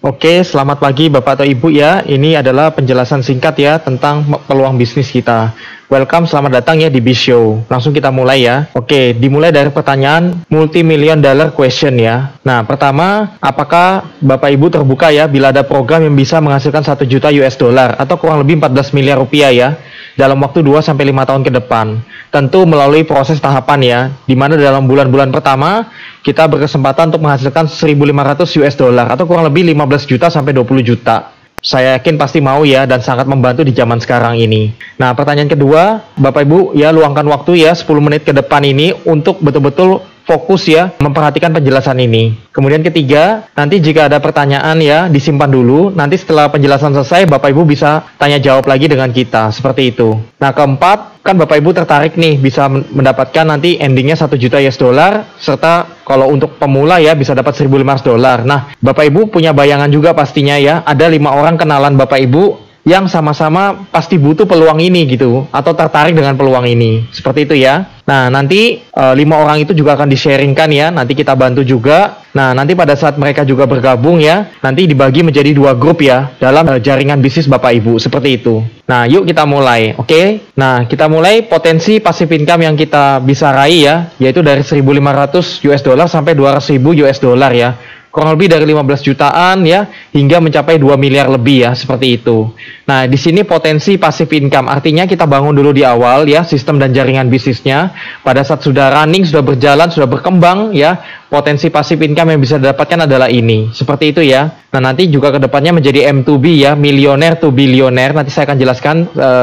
Oke, selamat pagi Bapak atau Ibu ya. Ini adalah penjelasan singkat ya tentang peluang bisnis kita. Welcome, selamat datang ya di B-Show. Langsung kita mulai ya. Oke, dimulai dari pertanyaan multi-million dollar question ya. Nah, pertama, apakah Bapak Ibu terbuka ya bila ada program yang bisa menghasilkan 1 juta US dollar atau kurang lebih 14 miliar rupiah ya dalam waktu 2-5 tahun ke depan. Tentu melalui proses tahapan ya, di mana dalam bulan-bulan pertama kita berkesempatan untuk menghasilkan 1.500 US dollar atau kurang lebih 15 juta sampai 20 juta. Saya yakin pasti mau ya dan sangat membantu di zaman sekarang ini. Nah, pertanyaan kedua, Bapak Ibu ya luangkan waktu ya 10 menit ke depan ini untuk betul-betul fokus ya memperhatikan penjelasan ini. Kemudian ketiga, nanti jika ada pertanyaan ya disimpan dulu. Nanti setelah penjelasan selesai Bapak Ibu bisa tanya jawab lagi dengan kita, seperti itu. Nah, keempat, kan Bapak Ibu tertarik nih bisa mendapatkan nanti endingnya 1 juta US dollar serta kalau untuk pemula ya bisa dapat 1.500 dolar. Nah, Bapak Ibu punya bayangan juga pastinya ya, ada 5 orang kenalan Bapak Ibu yang sama-sama pasti butuh peluang ini gitu atau tertarik dengan peluang ini, seperti itu ya. Nah, nanti 5 orang itu juga akan di-sharingkan ya, nanti kita bantu juga. Nah, nanti pada saat mereka juga bergabung ya, nanti dibagi menjadi 2 grup ya dalam jaringan bisnis Bapak Ibu, seperti itu. Nah, yuk kita mulai, oke? Nah, kita mulai potensi passive income yang kita bisa raih ya, yaitu dari 1.500 US dollar sampai 200.000 US dollar ya. Kurang lebih dari 15 jutaan ya hingga mencapai 2 miliar lebih ya, seperti itu. Nah, di sini potensi passive income artinya kita bangun dulu di awal ya sistem dan jaringan bisnisnya. Pada saat sudah running, sudah berjalan, sudah berkembang ya, potensi passive income yang bisa didapatkan adalah ini. Seperti itu ya. Nah, nanti juga kedepannya menjadi M2B ya, millionaire to billionaire. Nanti saya akan jelaskan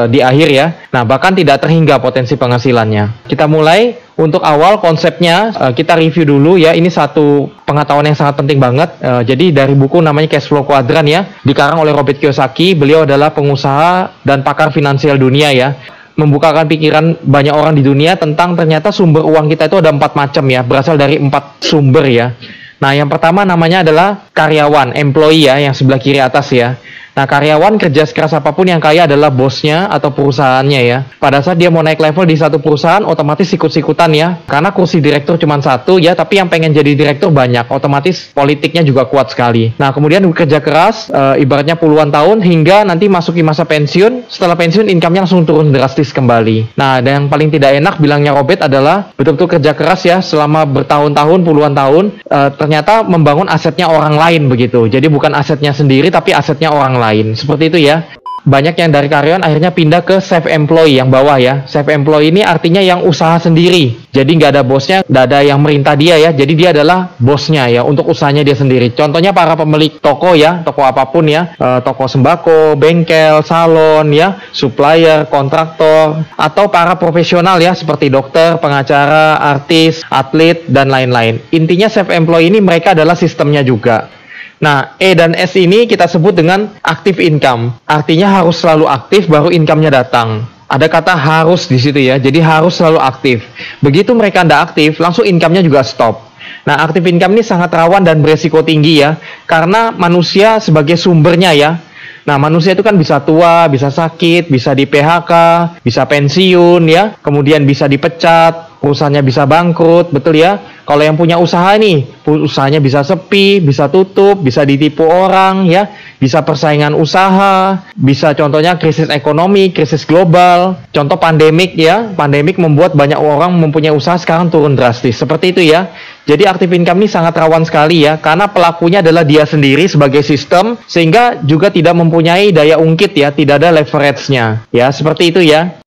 di akhir ya. Nah, bahkan tidak terhingga potensi penghasilannya. Kita mulai. Untuk awal konsepnya kita review dulu ya. Ini satu pengetahuan yang sangat penting banget. Jadi dari buku namanya Cash Flow Quadrant ya, dikarang oleh Robert Kiyosaki. Beliau adalah pengusaha dan pakar finansial dunia ya. Membukakan pikiran banyak orang di dunia tentang ternyata sumber uang kita itu ada 4 macam ya, berasal dari 4 sumber ya. Nah, yang pertama namanya adalah karyawan, employee ya, yang sebelah kiri atas ya. Nah, karyawan kerja sekeras apapun yang kaya adalah bosnya atau perusahaannya ya. Pada saat dia mau naik level di satu perusahaan, otomatis ikut-ikutan ya. Karena kursi direktur cuma satu ya, tapi yang pengen jadi direktur banyak. Otomatis politiknya juga kuat sekali. Nah, kemudian bekerja keras, ibaratnya puluhan tahun hingga nanti masuki masa pensiun. Setelah pensiun, income-nya langsung turun drastis kembali. Nah, dan yang paling tidak enak bilangnya Robert adalah betul-betul kerja keras ya selama bertahun-tahun, puluhan tahun, ternyata membangun asetnya orang lain begitu. Jadi bukan asetnya sendiri, tapi asetnya orang lain. Seperti itu ya. Banyak yang dari karyawan akhirnya pindah ke self-employed yang bawah ya. Self-employed ini artinya yang usaha sendiri. Jadi nggak ada bosnya, nggak ada yang merintah dia ya. Jadi dia adalah bosnya ya untuk usahanya dia sendiri. Contohnya para pemilik toko ya, toko apapun ya, toko sembako, bengkel, salon ya, supplier, kontraktor, atau para profesional ya seperti dokter, pengacara, artis, atlet, dan lain-lain. Intinya self-employed ini mereka adalah sistemnya juga. Nah, E dan S ini kita sebut dengan active income. Artinya harus selalu aktif baru income-nya datang. Ada kata harus di situ ya, jadi harus selalu aktif. Begitu mereka tidak aktif, langsung income-nya juga stop. Nah, active income ini sangat rawan dan beresiko tinggi ya, karena manusia sebagai sumbernya ya. Nah, manusia itu kan bisa tua, bisa sakit, bisa di PHK, bisa pensiun ya, kemudian bisa dipecat, perusahaannya bisa bangkrut, betul ya. Kalau yang punya usaha nih, usahanya bisa sepi, bisa tutup, bisa ditipu orang ya, bisa persaingan usaha, bisa contohnya krisis ekonomi, krisis global, contoh pandemik ya, pandemik membuat banyak orang mempunyai usaha sekarang turun drastis, seperti itu ya. Jadi active income ini sangat rawan sekali ya, karena pelakunya adalah dia sendiri sebagai sistem, sehingga juga tidak mempunyai daya ungkit ya, tidak ada leverage-nya ya, seperti itu ya.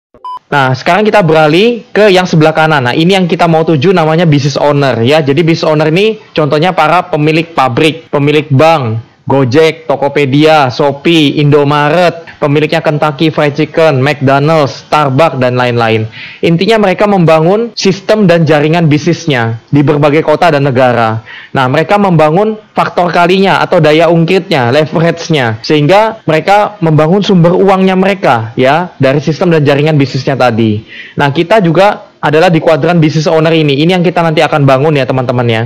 Nah, sekarang kita beralih ke yang sebelah kanan. Nah, ini yang kita mau tuju namanya business owner ya. Jadi business owner ini contohnya para pemilik pabrik, pemilik bank, Gojek, Tokopedia, Shopee, Indomaret, pemiliknya Kentucky Fried Chicken, McDonald's, Starbucks, dan lain-lain. Intinya mereka membangun sistem dan jaringan bisnisnya di berbagai kota dan negara. Nah, mereka membangun faktor kalinya atau daya ungkitnya, leverage-nya, sehingga mereka membangun sumber uangnya mereka ya dari sistem dan jaringan bisnisnya tadi. Nah, kita juga adalah di kuadran business owner ini. Ini yang kita nanti akan bangun ya teman-teman ya.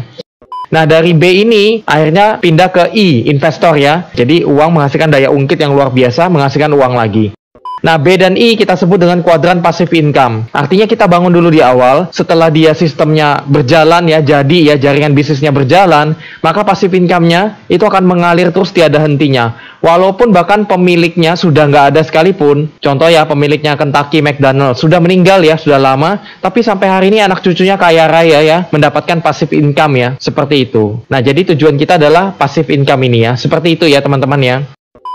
Nah, dari B ini akhirnya pindah ke I, investor ya. Jadi uang menghasilkan daya ungkit yang luar biasa, menghasilkan uang lagi. Nah, B dan I kita sebut dengan kuadran passive income. Artinya kita bangun dulu di awal, setelah dia sistemnya berjalan ya, jadi ya jaringan bisnisnya berjalan, maka passive income-nya itu akan mengalir terus tiada hentinya. Walaupun bahkan pemiliknya sudah nggak ada sekalipun, contoh ya pemiliknya Kentucky McDonald sudah meninggal ya, sudah lama, tapi sampai hari ini anak cucunya kaya raya ya, mendapatkan passive income ya, seperti itu. Nah, jadi tujuan kita adalah passive income ini ya, seperti itu ya teman-teman ya.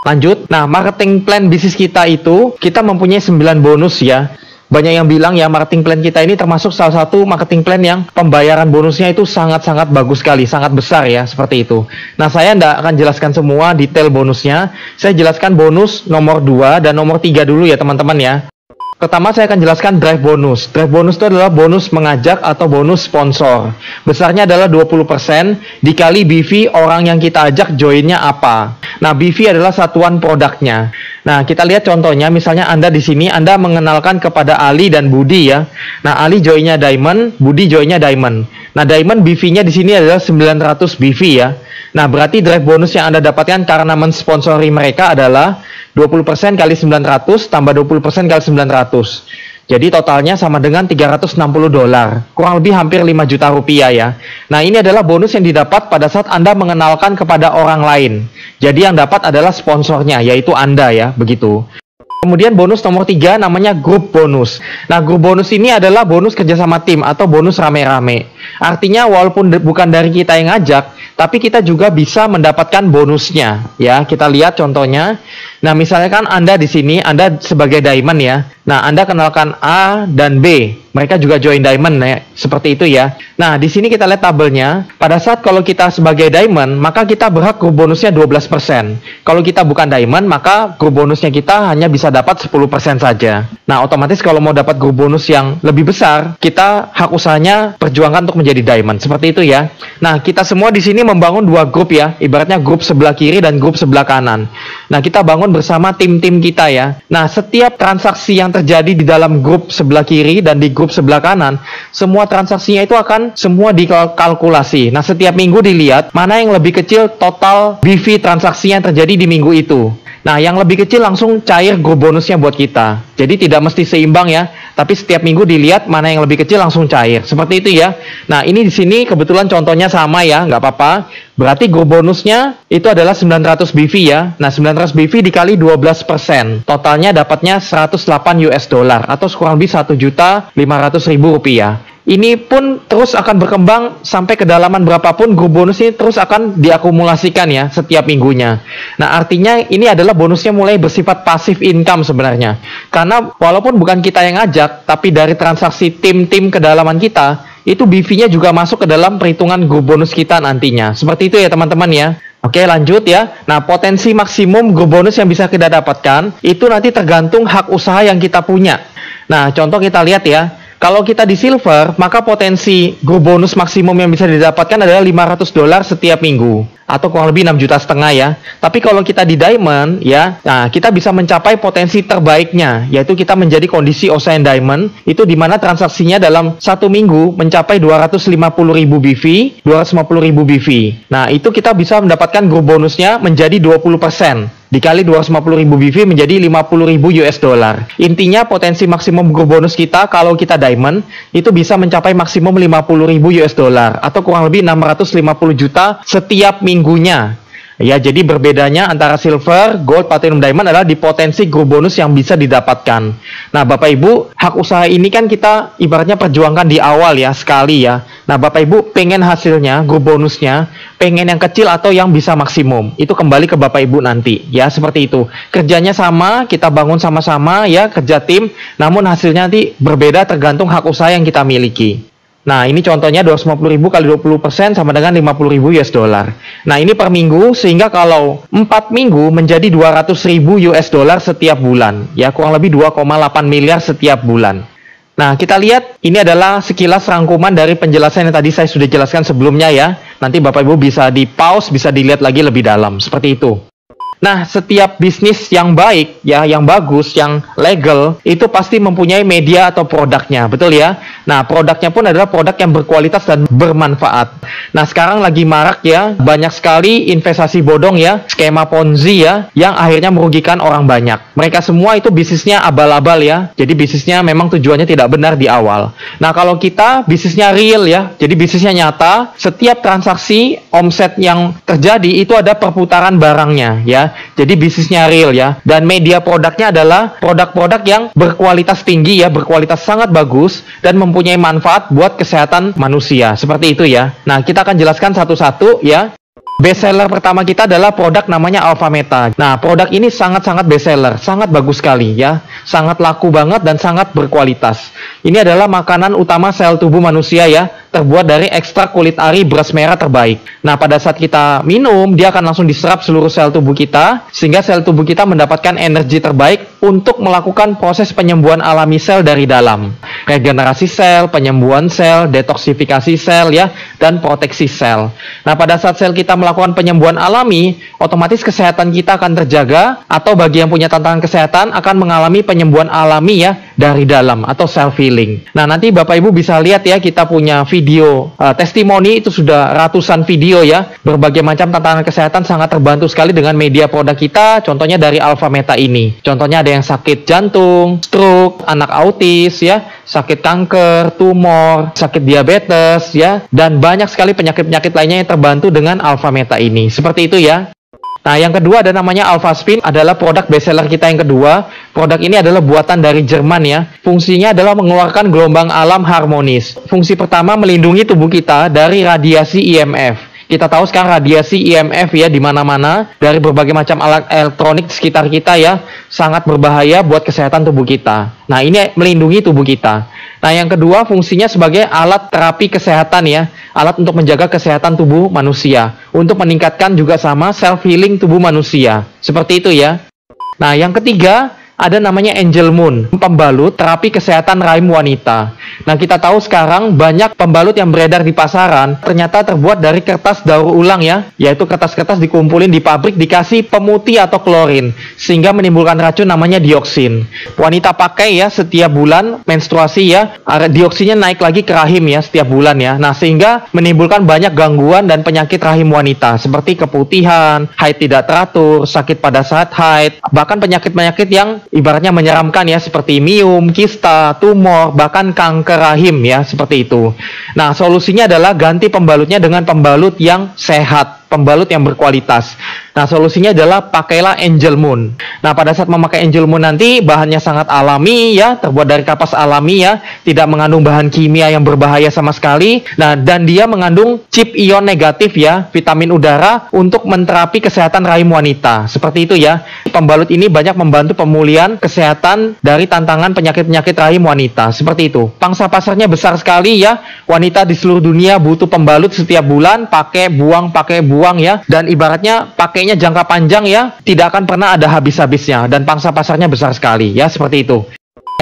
Lanjut, nah marketing plan bisnis kita itu, kita mempunyai 9 bonus ya. Banyak yang bilang ya marketing plan kita ini termasuk salah satu marketing plan yang pembayaran bonusnya itu sangat-sangat bagus sekali, sangat besar ya, seperti itu. Nah, saya tidak akan jelaskan semua detail bonusnya, saya jelaskan bonus nomor 2 dan nomor 3 dulu ya teman-teman ya. Pertama saya akan jelaskan drive bonus. Drive bonus itu adalah bonus mengajak atau bonus sponsor. Besarnya adalah 20% dikali BV orang yang kita ajak joinnya apa. Nah, BV adalah satuan produknya. Nah, kita lihat contohnya, misalnya Anda di sini, Anda mengenalkan kepada Ali dan Budi ya. Nah, Ali joinnya Diamond, Budi joinnya Diamond. Nah, Diamond BV-nya di sini adalah 900 BV ya. Nah, berarti drive bonus yang Anda dapatkan karena mensponsori mereka adalah 20% kali 900 tambah 20% kali 900. Jadi totalnya sama dengan $360. Kurang lebih hampir 5 juta rupiah ya. Nah, ini adalah bonus yang didapat pada saat Anda mengenalkan kepada orang lain. Jadi yang dapat adalah sponsornya, yaitu Anda ya, begitu. Kemudian bonus nomor 3 namanya grup bonus. Nah, grup bonus ini adalah bonus kerjasama tim atau bonus rame-rame. Artinya walaupun bukan dari kita yang ngajak, tapi kita juga bisa mendapatkan bonusnya ya. Kita lihat contohnya. Nah, misalnya kan Anda di sini, Anda sebagai Diamond ya. Nah, Anda kenalkan A dan B. Mereka juga join Diamond ya, seperti itu ya. Nah, di sini kita lihat tabelnya. Pada saat kalau kita sebagai Diamond, maka kita berhak grup bonusnya 12%. Kalau kita bukan Diamond, maka grup bonusnya kita hanya bisa dapat 10% saja. Nah, otomatis kalau mau dapat grup bonus yang lebih besar, kita hak usahanya perjuangkan untuk menjadi Diamond. Seperti itu ya. Nah, kita semua di sini membangun 2 grup ya. Ibaratnya grup sebelah kiri dan grup sebelah kanan. Nah, kita bangun bersama tim-tim kita ya. Nah, setiap transaksi yang terjadi di dalam grup sebelah kiri dan di grup sebelah kanan, semua transaksinya itu akan semua dikalkulasi. Nah, setiap minggu dilihat mana yang lebih kecil total BV transaksi yang terjadi di minggu itu. Nah, yang lebih kecil langsung cair grup bonusnya buat kita. Jadi tidak mesti seimbang ya, tapi setiap minggu dilihat mana yang lebih kecil langsung cair. Seperti itu ya. Nah, ini di sini kebetulan contohnya sama ya, nggak apa-apa. Berarti grup bonusnya itu adalah 900 BV ya. Nah, 900 BV dikali 12%. Totalnya dapatnya 108 US dollar atau kurang lebih 1.500.000 rupiah. Ini pun terus akan berkembang sampai kedalaman berapapun, grup bonus ini terus akan diakumulasikan ya setiap minggunya. Nah, artinya ini adalah bonusnya mulai bersifat passive income sebenarnya. Karena walaupun bukan kita yang ngajak, tapi dari transaksi tim-tim kedalaman kita, itu BV-nya juga masuk ke dalam perhitungan grup bonus kita nantinya. Seperti itu ya teman-teman ya. Oke, lanjut ya. Nah, potensi maksimum grup bonus yang bisa kita dapatkan itu nanti tergantung hak usaha yang kita punya. Nah, contoh kita lihat ya. Kalau kita di silver, maka potensi grup bonus maksimum yang bisa didapatkan adalah $500 setiap minggu. Atau kurang lebih 6,5 juta ya. Tapi kalau kita di diamond ya, nah kita bisa mencapai potensi terbaiknya, yaitu kita menjadi kondisi Ocean Diamond, itu dimana transaksinya dalam 1 minggu mencapai 250.000 BV, 250.000 BV. Nah, itu kita bisa mendapatkan grup bonusnya menjadi 20%. Dikali 250.000 BV menjadi 50.000 US dollar. Intinya potensi maksimum grup bonus kita kalau kita diamond itu bisa mencapai maksimum 50.000 US dollar atau kurang lebih 650 juta setiap minggunya. Ya, jadi berbedanya antara silver, gold, platinum, diamond adalah di potensi grup bonus yang bisa didapatkan. Nah, Bapak Ibu, hak usaha ini kan kita ibaratnya perjuangkan di awal ya, sekali ya. Nah, Bapak Ibu pengen hasilnya, grup bonusnya, pengen yang kecil atau yang bisa maksimum. Itu kembali ke Bapak Ibu nanti, ya seperti itu. Kerjanya sama, kita bangun sama-sama ya, kerja tim, namun hasilnya nanti berbeda tergantung hak usaha yang kita miliki. Nah, ini contohnya 250.000 kali 20% sama dengan 50.000 US dollar. Nah, ini per minggu, sehingga kalau 4 minggu menjadi 200.000 US dollar setiap bulan. Ya, kurang lebih 2,8 miliar setiap bulan. Nah, kita lihat, ini adalah sekilas rangkuman dari penjelasan yang tadi saya sudah jelaskan sebelumnya ya. Nanti Bapak Ibu bisa di pause, bisa dilihat lagi lebih dalam, seperti itu. Nah, setiap bisnis yang baik, ya, yang bagus, yang legal, itu pasti mempunyai media atau produknya, betul ya? Nah, produknya pun adalah produk yang berkualitas dan bermanfaat. Nah, sekarang lagi marak ya, banyak sekali investasi bodong ya, skema Ponzi ya, yang akhirnya merugikan orang banyak. Mereka semua itu bisnisnya abal-abal ya, jadi bisnisnya memang tujuannya tidak benar di awal. Nah, kalau kita bisnisnya real ya, jadi bisnisnya nyata, setiap transaksi omset yang terjadi itu ada perputaran barangnya ya. Jadi bisnisnya real ya. Dan media produknya adalah produk-produk yang berkualitas tinggi ya, berkualitas sangat bagus dan mempunyai manfaat buat kesehatan manusia. Seperti itu ya. Nah, kita akan jelaskan satu-satu ya. Bestseller pertama kita adalah produk namanya Alpha Meta. Nah, produk ini sangat-sangat bestseller, sangat bagus sekali ya. Sangat laku banget dan sangat berkualitas. Ini adalah makanan utama sel tubuh manusia ya, terbuat dari ekstrak kulit ari beras merah terbaik. Nah, pada saat kita minum, dia akan langsung diserap seluruh sel tubuh kita, sehingga sel tubuh kita mendapatkan energi terbaik untuk melakukan proses penyembuhan alami sel dari dalam. Regenerasi sel, penyembuhan sel, detoksifikasi sel ya, dan proteksi sel. Nah, pada saat sel kita melakukan penyembuhan alami, otomatis kesehatan kita akan terjaga, atau bagi yang punya tantangan kesehatan akan mengalami penyembuhan alami ya dari dalam atau self healing. Nah, nanti Bapak Ibu bisa lihat ya, kita punya video testimoni, itu sudah ratusan video ya, berbagai macam tantangan kesehatan, sangat terbantu sekali dengan media produk kita. Contohnya dari Alpha Meta ini. Contohnya ada yang sakit jantung, stroke, anak autis ya, sakit kanker, tumor, sakit diabetes ya, dan banyak sekali penyakit-penyakit lainnya yang terbantu dengan Alpha Meta ini. Seperti itu ya. Nah, yang kedua ada namanya Alpha Spin, adalah produk bestseller kita yang kedua. Produk ini adalah buatan dari Jerman ya. Fungsinya adalah mengeluarkan gelombang alam harmonis. Fungsi pertama, melindungi tubuh kita dari radiasi IMF. Kita tahu sekarang radiasi IMF ya di mana-mana, dari berbagai macam alat elektronik di sekitar kita ya, sangat berbahaya buat kesehatan tubuh kita. Nah, ini melindungi tubuh kita. Nah, yang kedua fungsinya sebagai alat terapi kesehatan ya, alat untuk menjaga kesehatan tubuh manusia, untuk meningkatkan juga sama self healing tubuh manusia. Seperti itu ya. Nah, yang ketiga ada namanya Angel Moon, pembalut terapi kesehatan rahim wanita. Nah, kita tahu sekarang banyak pembalut yang beredar di pasaran ternyata terbuat dari kertas daur ulang ya, yaitu kertas-kertas dikumpulin di pabrik, dikasih pemutih atau klorin, sehingga menimbulkan racun namanya dioksin. Wanita pakai ya setiap bulan menstruasi ya, dioksinnya naik lagi ke rahim ya setiap bulan ya. Nah, sehingga menimbulkan banyak gangguan dan penyakit rahim wanita seperti keputihan, haid tidak teratur, sakit pada saat haid, bahkan penyakit-penyakit yang ibaratnya menyeramkan ya, seperti miom, kista, tumor, bahkan kanker rahim ya, seperti itu. Nah, solusinya adalah ganti pembalutnya dengan pembalut yang sehat, pembalut yang berkualitas. Nah, solusinya adalah pakailah Angel Moon. Nah, pada saat memakai Angel Moon nanti bahannya sangat alami ya, terbuat dari kapas alami ya, tidak mengandung bahan kimia yang berbahaya sama sekali. Nah, dan dia mengandung chip ion negatif ya, vitamin udara untuk menterapi kesehatan rahim wanita. Seperti itu ya. Pembalut ini banyak membantu pemulihan kesehatan dari tantangan penyakit-penyakit rahim wanita. Seperti itu. Pangsa pasarnya besar sekali ya. Wanita di seluruh dunia butuh pembalut setiap bulan, pakai buang ya, dan ibaratnya pakainya jangka panjang ya, tidak akan pernah ada habis-habisnya, dan pangsa pasarnya besar sekali ya, seperti itu.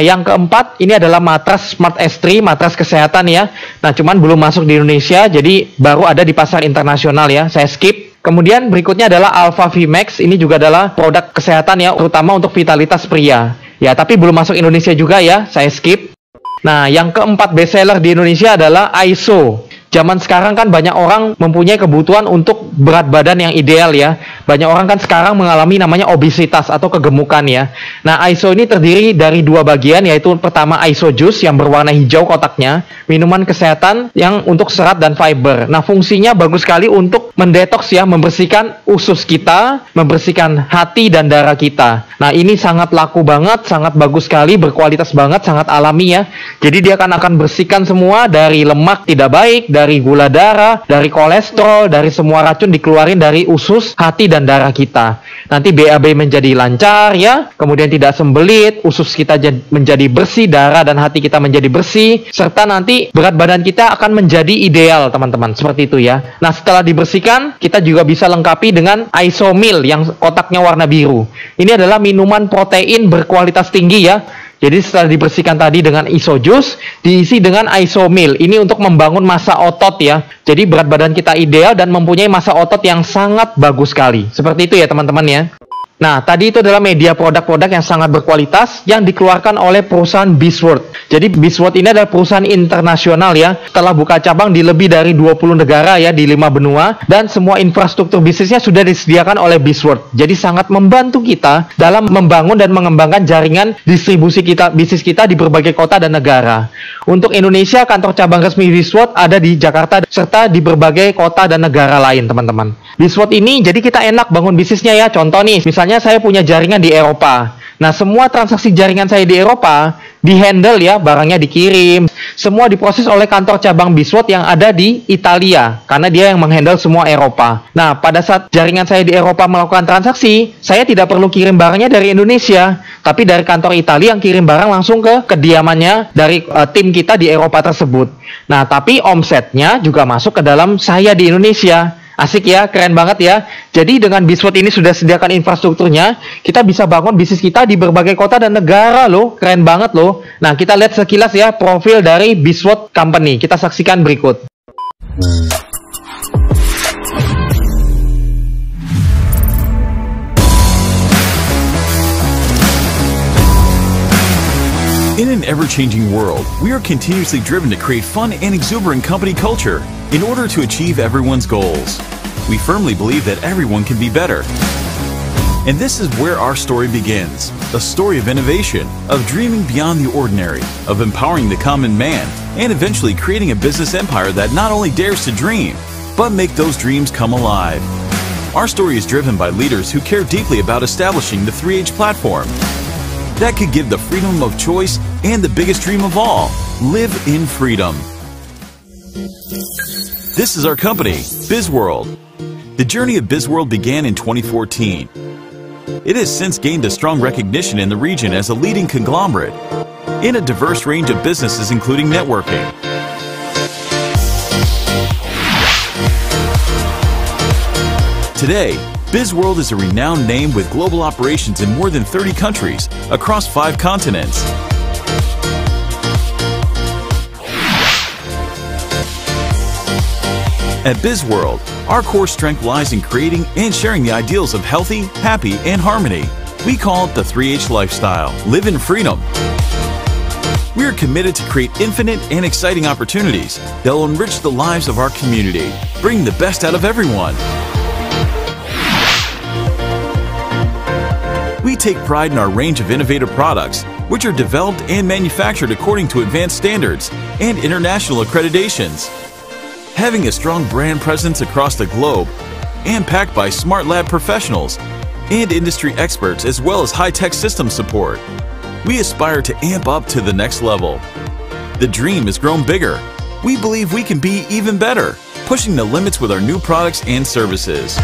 Yang keempat, ini adalah matras Smart S3, matras kesehatan ya. Nah, cuman belum masuk di Indonesia, jadi baru ada di pasar internasional ya, saya skip. Kemudian berikutnya adalah Alpha VMAX, ini juga adalah produk kesehatan ya, terutama untuk vitalitas pria ya, tapi belum masuk Indonesia juga ya, saya skip. Nah, yang keempat bestseller di Indonesia adalah ISO. Zaman sekarang kan banyak orang mempunyai kebutuhan untuk berat badan yang ideal ya. Banyak orang kan sekarang mengalami namanya obesitas atau kegemukan ya. Nah, ISO ini terdiri dari dua bagian, yaitu pertama ISO Juice yang berwarna hijau kotaknya, minuman kesehatan yang untuk serat dan fiber. Nah, fungsinya bagus sekali untuk mendetoks ya, membersihkan usus kita, membersihkan hati dan darah kita. Nah, ini sangat laku banget, sangat bagus sekali, berkualitas banget, sangat alami ya. Jadi dia akan bersihkan semua dari lemak tidak baik, dari gula darah, dari kolesterol, dari semua racun dikeluarin dari usus, hati, dan darah kita. Nanti BAB menjadi lancar ya, kemudian tidak sembelit, usus kita menjadi bersih, darah dan hati kita menjadi bersih, serta nanti berat badan kita akan menjadi ideal teman-teman, seperti itu ya. Nah, setelah dibersihkan, kita juga bisa lengkapi dengan Isomil yang kotaknya warna biru. Ini adalah minuman protein berkualitas tinggi ya. Jadi setelah dibersihkan tadi dengan ISO Juice, diisi dengan Isomil. Ini untuk membangun massa otot ya. Jadi berat badan kita ideal dan mempunyai massa otot yang sangat bagus sekali. Seperti itu ya teman-teman ya. Nah, tadi itu adalah media produk-produk yang sangat berkualitas yang dikeluarkan oleh perusahaan Bizworld. Jadi Bizworld ini adalah perusahaan internasional ya, telah buka cabang di lebih dari 20 negara ya, di 5 benua, dan semua infrastruktur bisnisnya sudah disediakan oleh Bizworld. Jadi sangat membantu kita dalam membangun dan mengembangkan jaringan distribusi kita, bisnis kita di berbagai kota dan negara. Untuk Indonesia, kantor cabang resmi Bizworld ada di Jakarta serta di berbagai kota dan negara lain, teman-teman. Bizworld ini jadi kita enak bangun bisnisnya ya. Contoh nih, misalnya saya punya jaringan di Eropa. Nah, semua transaksi jaringan saya di Eropa di-handle ya, barangnya dikirim. Semua diproses oleh kantor cabang Bizworld yang ada di Italia, karena dia yang menghandle semua Eropa. Nah, pada saat jaringan saya di Eropa melakukan transaksi, saya tidak perlu kirim barangnya dari Indonesia, tapi dari kantor Italia yang kirim barang langsung ke kediamannya dari tim kita di Eropa tersebut. Nah, tapi omsetnya juga masuk ke dalam saya di Indonesia. Asik ya, keren banget ya. Jadi dengan Bizworld ini sudah sediakan infrastrukturnya, kita bisa bangun bisnis kita di berbagai kota dan negara loh. Keren banget loh. Nah, kita lihat sekilas ya profil dari Bizworld Company. Kita saksikan berikut. In an ever-changing world, we are continuously driven to create fun and exuberant company culture in order to achieve everyone's goals. We firmly believe that everyone can be better. And this is where our story begins, a story of innovation, of dreaming beyond the ordinary, of empowering the common man, and eventually creating a business empire that not only dares to dream, but make those dreams come alive. Our story is driven by leaders who care deeply about establishing the 3H platform that could give the freedom of choice and the biggest dream of all, live in freedom. This is our company, Bizworld. The journey of Bizworld began in 2014. It has since gained a strong recognition in the region as a leading conglomerate in a diverse range of businesses including networking, today, Bizworld is a renowned name with global operations in more than 30 countries across 5 continents. At Bizworld, our core strength lies in creating and sharing the ideals of healthy, happy, and harmony. We call it the 3H lifestyle. Live in freedom. We are committed to create infinite and exciting opportunities that will enrich the lives of our community, bring the best out of everyone. We take pride in our range of innovative products, which are developed and manufactured according to advanced standards and international accreditations. Having a strong brand presence across the globe and packed by smart lab professionals and industry experts as well as high-tech system support, we aspire to amp up to the next level. The dream has grown bigger. We believe we can be even better, pushing the limits with our new products and services.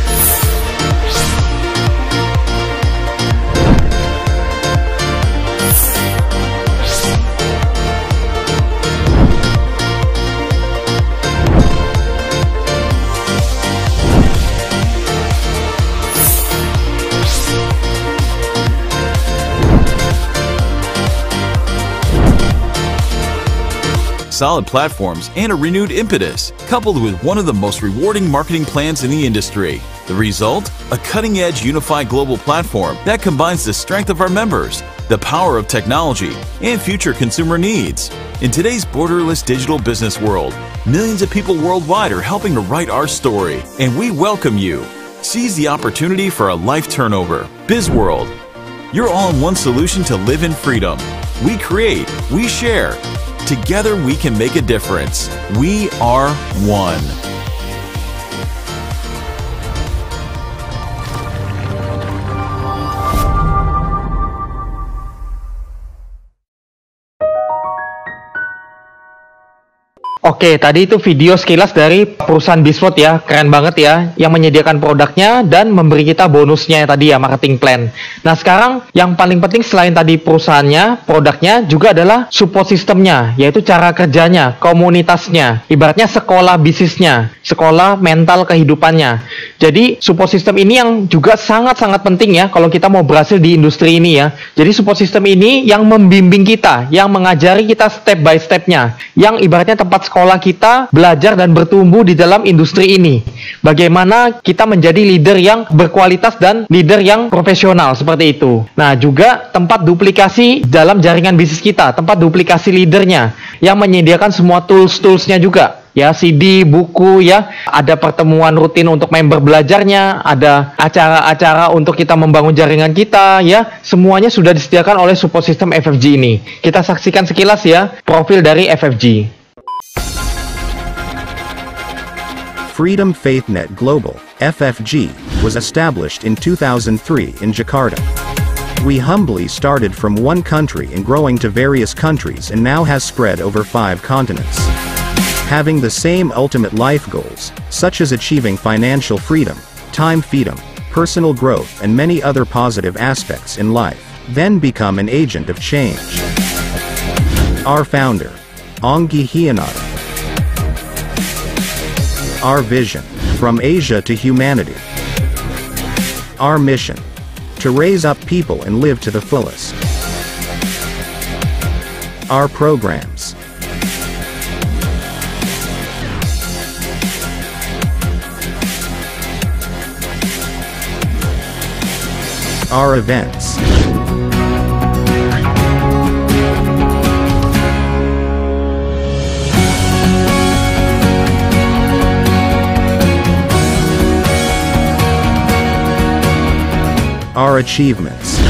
Solid platforms and a renewed impetus, coupled with one of the most rewarding marketing plans in the industry. The result? A cutting-edge unified global platform that combines the strength of our members, the power of technology, and future consumer needs. In today's borderless digital business world, millions of people worldwide are helping to write our story, and we welcome you. Seize the opportunity for a life turnover. Bizworld, your all-in-one solution to live in freedom. We create, we share. Together we can make a difference. We are one. Oke, tadi itu video sekilas dari perusahaan Bizworld ya, keren banget ya, yang menyediakan produknya dan memberi kita bonusnya tadi ya, marketing plan. Nah sekarang yang paling penting selain tadi perusahaannya, produknya juga adalah support sistemnya, yaitu cara kerjanya, komunitasnya, ibaratnya sekolah bisnisnya, sekolah mental kehidupannya. Jadi support system ini yang juga sangat-sangat penting ya, kalau kita mau berhasil di industri ini ya. Jadi support system ini yang membimbing kita, yang mengajari kita step by stepnya, yang ibaratnya tempat sekolah sekolah kita belajar dan bertumbuh di dalam industri ini. Bagaimana kita menjadi leader yang berkualitas dan leader yang profesional seperti itu. Nah, juga tempat duplikasi dalam jaringan bisnis kita, tempat duplikasi leadernya yang menyediakan semua tools-toolsnya juga. Ya, CD, buku, ya, ada pertemuan rutin untuk member belajarnya, ada acara-acara untuk kita membangun jaringan kita, ya, semuanya sudah disediakan oleh support system FFG ini. Kita saksikan sekilas ya, profil dari FFG. Freedom FaithNet Global, FFG, was established in 2003 in Jakarta. We humbly started from one country and growing to various countries and now has spread over 5 continents. Having the same ultimate life goals, such as achieving financial freedom, time freedom, personal growth and many other positive aspects in life, then become an agent of change. Our founder, Ongki Hianata. Our vision, from Asia to humanity. Our mission, to raise up people and live to the fullest. Our programs. Our events. Our achievements.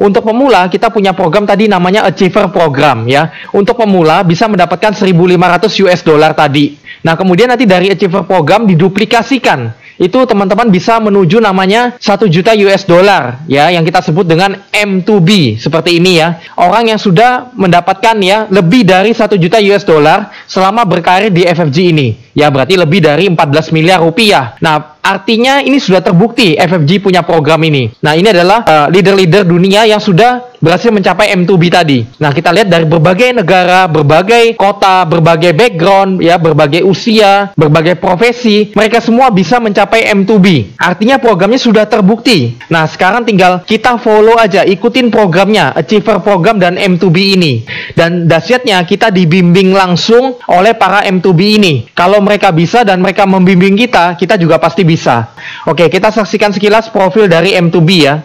Untuk pemula, kita punya program tadi namanya Achiever Program ya. Untuk pemula bisa mendapatkan 1.500 US dollar tadi. Nah, kemudian nanti dari Achiever Program diduplikasikan. Itu teman-teman bisa menuju namanya 1 juta US dollar ya, yang kita sebut dengan M2B seperti ini ya. Orang yang sudah mendapatkan ya lebih dari 1 juta US dollar selama berkarir di FFG ini. Ya, berarti lebih dari 14 miliar rupiah. Nah, artinya ini sudah terbukti FFG punya program ini. Nah, ini adalah leader-leader dunia yang sudah berhasil mencapai M2B tadi. Nah, kita lihat dari berbagai negara, berbagai kota, berbagai background, ya, berbagai usia, berbagai profesi, mereka semua bisa mencapai M2B. Artinya programnya sudah terbukti. Nah, sekarang tinggal kita follow aja, ikutin programnya, Achiever Program dan M2B ini. Dan dahsyatnya kita dibimbing langsung oleh para M2B ini. Kalau mereka bisa dan mereka membimbing kita, kita juga pasti bisa. Oke, kita saksikan sekilas profil dari M2B ya.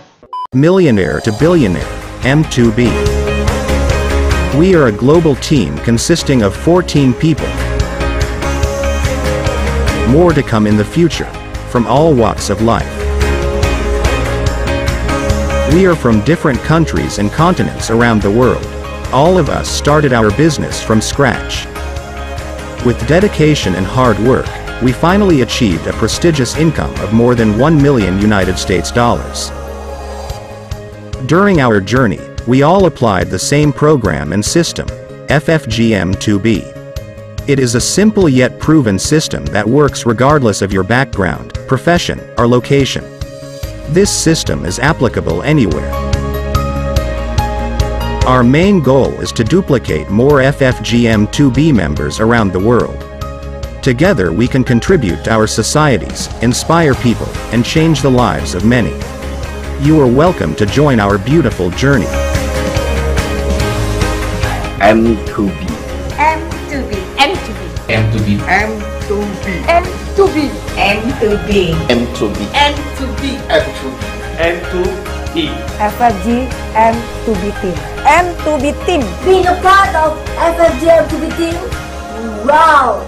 Millionaire to Billionaire, M2B. We are a global team consisting of 14 people. More to come in the future, from all walks of life. We are from different countries and continents around the world. All of us started our business from scratch. With dedication and hard work, we finally achieved a prestigious income of more than $1 million United States dollars. During our journey, we all applied the same program and system, FFGM2B. It is a simple yet proven system that works regardless of your background, profession, or location. This system is applicable anywhere. Our main goal is to duplicate more FFGM2B members around the world. Together we can contribute to our societies, inspire people, and change the lives of many. You are welcome to join our beautiful journey. M2B. M2B. M2B. M2B. M2B. M2B. M2B. M2B. M2B. M2B. FFG M2B Team. M2B Team. Being a part of FFG M2B team, wow!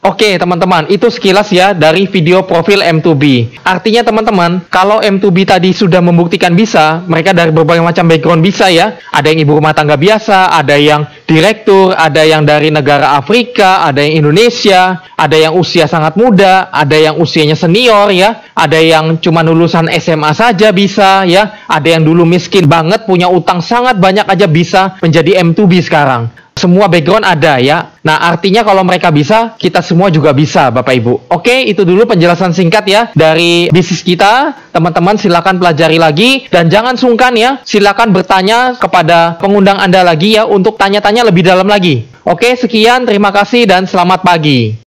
Oke teman-teman, itu sekilas ya dari video profil M2B. Artinya teman-teman, kalau M2B tadi sudah membuktikan bisa, mereka dari berbagai macam background bisa ya. Ada yang ibu rumah tangga biasa, ada yang direktur, ada yang dari negara Afrika, ada yang Indonesia, ada yang usia sangat muda, ada yang usianya senior ya, ada yang cuma lulusan SMA saja bisa ya, ada yang dulu miskin banget punya utang sangat banyak aja bisa menjadi M2B sekarang. Semua background ada ya. Nah, artinya kalau mereka bisa, kita semua juga bisa, Bapak Ibu. Oke, itu dulu penjelasan singkat ya dari bisnis kita. Teman-teman silakan pelajari lagi dan jangan sungkan ya. Silakan bertanya kepada pengundang Anda lagi ya untuk tanya-tanya lebih dalam lagi. Oke, sekian, terima kasih dan selamat pagi.